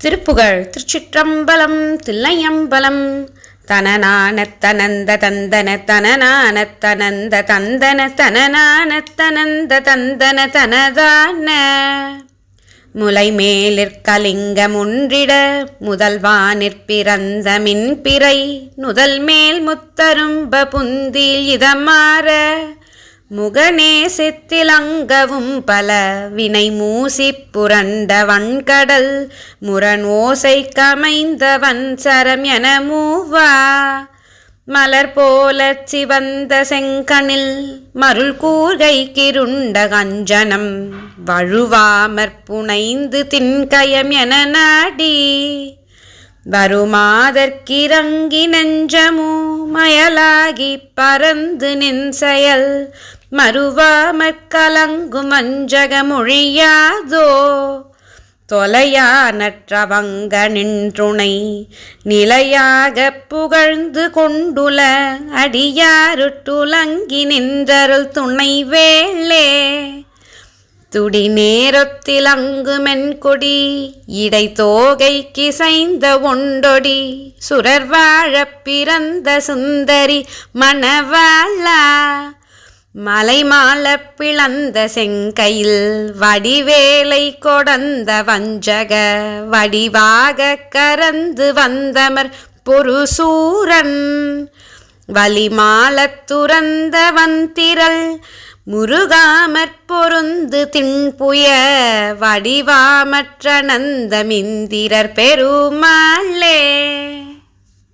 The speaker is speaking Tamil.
திருப்புகழ். திருச்சிற்றம்பலம். தில்லையம்பலம். தனநான தனந்த தந்தன தனநான தனந்த தந்தன தனநான தனந்த தந்தன தனதான முலைமேலிற்கலிங்கம் ஒன்றிட முதல்வானிற்பிறந்த மின்பிறை நுதல் மேல் முத்தரும்ப புந்தில் இதமாற முகநேசித்திலங்கவும் பல வினை மூசிப் புரண்ட வன்கடல் முரண் ஓசை கமைந்தவன் சரம் என மூவா மலர் போலச் சிவந்த செங்கனில் மருள் கூர்கை கிருண்ட கஞ்சனம் வழுவாமற் புனைந்து தின்கயம் என நாடி வருமாதற்கிறங்கி நெஞ்சமூ மயலாகி பறந்து நின் செயல் மறுவாமற் கலங்கும் அஞ்சக மொழியாதோ தொலையானற்றவங்க நின்றுணை நிலையாகப் புகழ்ந்து கொண்டுல அடியாருட்டுலங்கி நின்றருள் துணை வேளே துடி நேரத்திலங்கு மென்கொடி இடை தோகை கிசைந்த ஒண்டொடி சுரர் வாழப் பிறந்த சுந்தரி மணவாளா மலைமால பிளந்த செங்கையில் வடிவேலை கொடந்த வஞ்சக வடிவாக கரந்து வந்தமர் பொருசூரன் வலிமாலத் துறந்த வந்திரள் முருகாமற் பொருந்து திண்புய வடிவாமற்ற நந்தமிந்திரர் பெருமாளே.